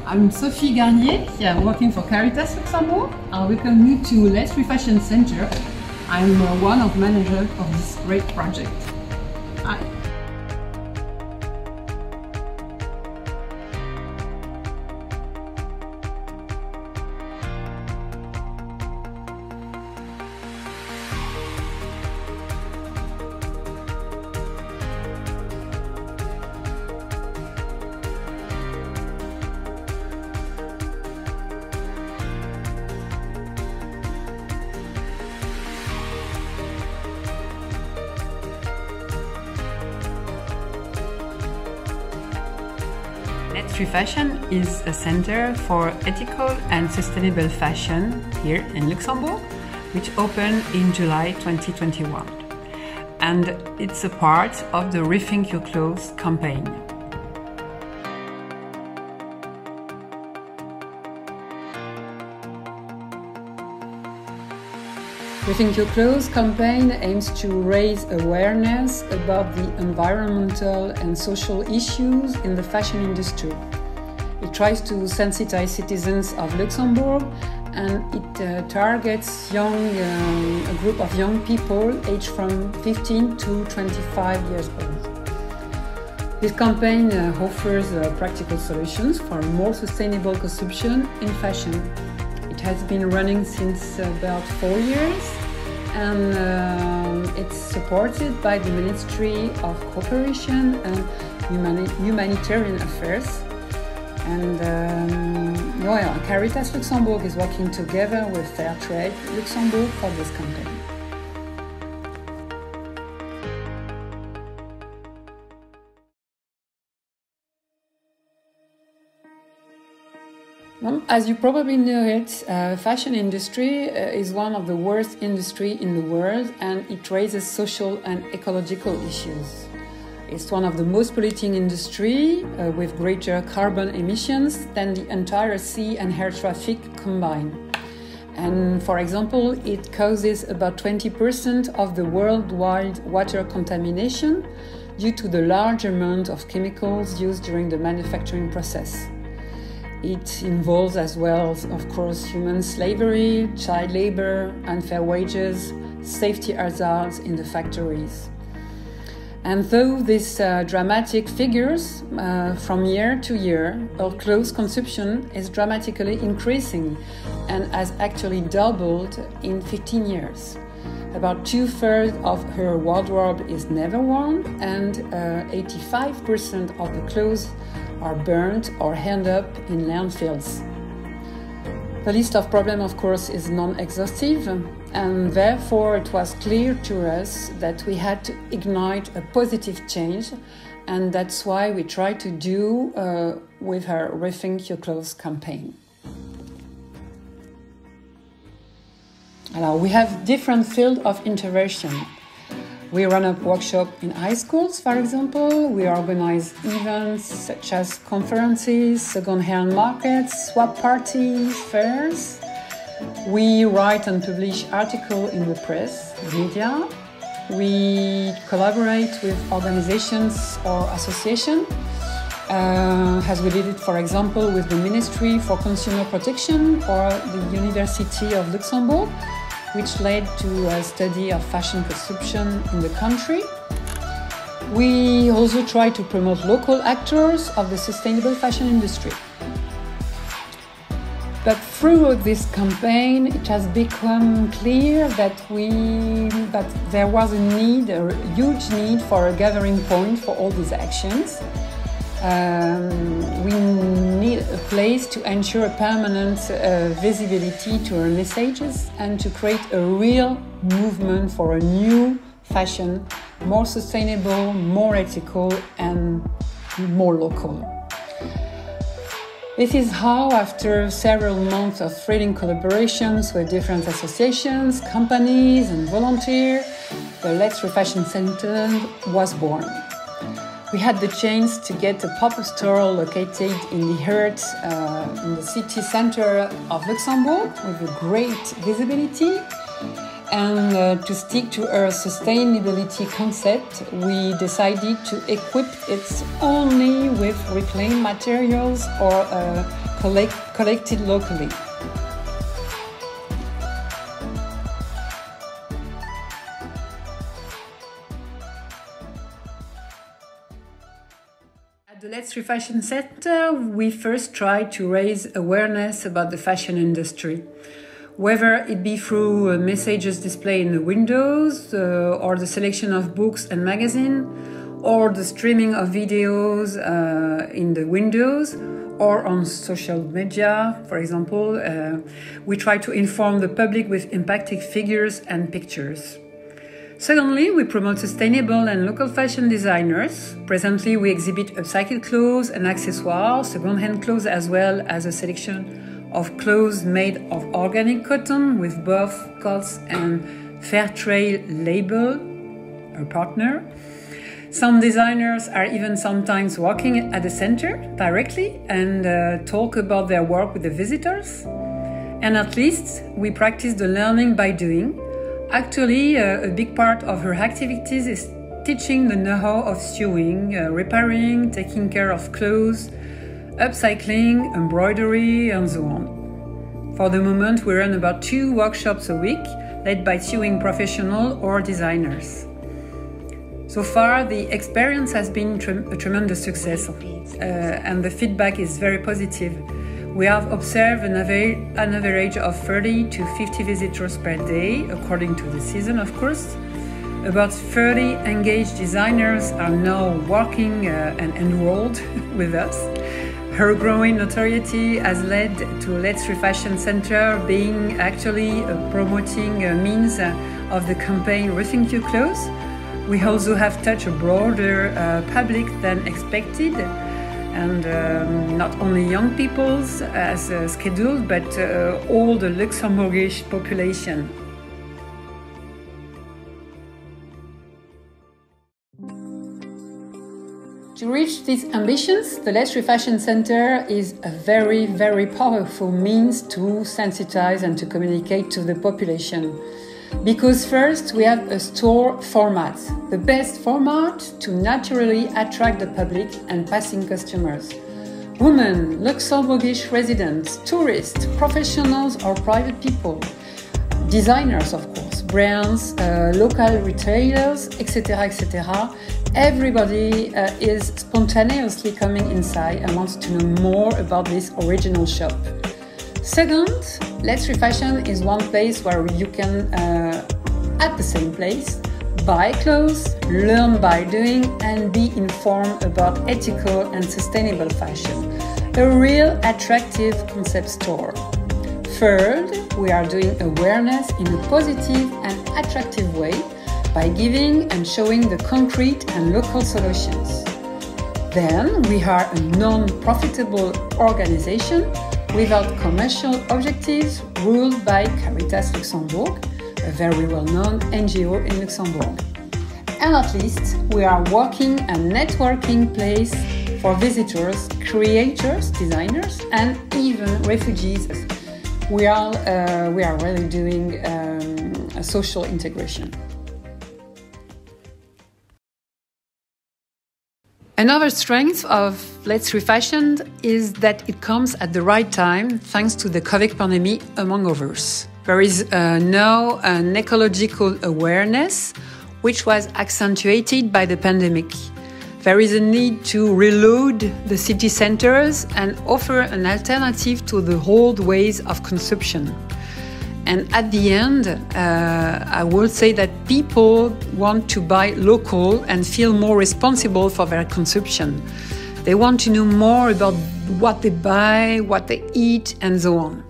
I'm Sophie Garnier, working for Caritas Luxembourg. I welcome you to Lëtz Refashion Center. I'm one of the managers of this great project. Hi. Lëtz Refashion is a center for ethical and sustainable fashion here in Luxembourg, which opened in July 2021. And it's a part of the Rethink Your Clothes campaign. Rethink Your Clothes campaign aims to raise awareness about the environmental and social issues in the fashion industry. It tries to sensitize citizens of Luxembourg, and it targets a group of young people aged from 15 to 25 years old. This campaign offers practical solutions for more sustainable consumption in fashion. It has been running since about 4 years, and it's supported by the Ministry of Cooperation and Humanitarian Affairs. And Caritas Luxembourg is working together with Fair Trade Luxembourg for this campaign. As you probably know it, fashion industry is one of the worst industries in the world, and it raises social and ecological issues. It's one of the most polluting industries with greater carbon emissions than the entire sea and air traffic combined. And for example, it causes about 20% of the worldwide water contamination due to the large amount of chemicals used during the manufacturing process. It involves as well, of course, human slavery, child labor, unfair wages, safety hazards in the factories. And though these dramatic figures from year to year, our clothes consumption is dramatically increasing and has actually doubled in 15 years. About 2/3 of her wardrobe is never worn, and 85% of the clothes are burnt or end up in landfills. The list of problems, of course, is non-exhaustive, and therefore it was clear to us that we had to ignite a positive change, and that's why we try to do with our Rethink Your Clothes campaign. We have different fields of intervention. We run a workshop in high schools, for example. We organize events such as conferences, second-hand markets, swap parties, fairs. We write and publish articles in the press, media. We collaborate with organizations or associations, as we did it, for example, with the Ministry for Consumer Protection or the University of Luxembourg, which led to a study of fashion consumption in the country. We also try to promote local actors of the sustainable fashion industry. But through this campaign, it has become clear that there was a huge need for a gathering point for all these actions. We need a place to ensure a permanent visibility to our messages and to create a real movement for a new fashion, more sustainable, more ethical, and more local. This is how, after several months of thrilling collaborations with different associations, companies, and volunteers, the Lëtz Refashion Center was born. We had the chance to get a pop-up store located in the heart, in the city center of Luxembourg, with a great visibility. And to stick to our sustainability concept, we decided to equip it only with reclaimed materials or collected locally. At the Lëtz Refashion Center, we first try to raise awareness about the fashion industry, whether it be through messages displayed in the windows, or the selection of books and magazines, or the streaming of videos in the windows, or on social media, for example. We try to inform the public with impacting figures and pictures. Secondly, we promote sustainable and local fashion designers. Presently, we exhibit upcycled clothes and accessoires, second-hand clothes, as well as a selection of clothes made of organic cotton with both COTS and Fair Trade label, our partner. Some designers are even sometimes working at the center directly and talk about their work with the visitors. And at least we practice the learning by doing. Actually, a big part of her activities is teaching the know-how of sewing, repairing, taking care of clothes, upcycling, embroidery, and so on. For the moment, we run about 2 workshops a week, led by sewing professionals or designers. So far, the experience has been a tremendous success, and the feedback is very positive. We have observed an average of 30 to 50 visitors per day, according to the season, of course. About 30 engaged designers are now working and enrolled with us. Her growing notoriety has led to Lëtz Refashion Center being actually promoting a means of the campaign Rethink Your Clothes. We also have touched a broader public than expected, and not only young people as scheduled, but all the Luxembourgish population. To reach these ambitions, the Lëtz Refashion Center is a very, very powerful means to sensitize and to communicate to the population. Because first, we have a store format, the best format to naturally attract the public and passing customers. Women, Luxembourgish residents, tourists, professionals or private people, designers of course, brands, local retailers, etc., etc. Everybody is spontaneously coming inside and wants to know more about this original shop. Second, Lëtz Refashion is one place where you can, at the same place, buy clothes, learn by doing, and be informed about ethical and sustainable fashion. A real attractive concept store. Third, we are doing awareness in a positive and attractive way by giving and showing the concrete and local solutions. Then, we are a non-profitable organization without commercial objectives, ruled by Caritas Luxembourg, a very well-known NGO in Luxembourg. And at least, we are working a networking place for visitors, creators, designers, and even refugees. We are really doing a social integration. Another strength of Lëtz Refashion is that it comes at the right time, thanks to the COVID pandemic, among others. There is now an ecological awareness, which was accentuated by the pandemic. There is a need to reload the city centers and offer an alternative to the old ways of consumption. And at the end, I would say that people want to buy local and feel more responsible for their consumption. They want to know more about what they buy, what they eat, and so on.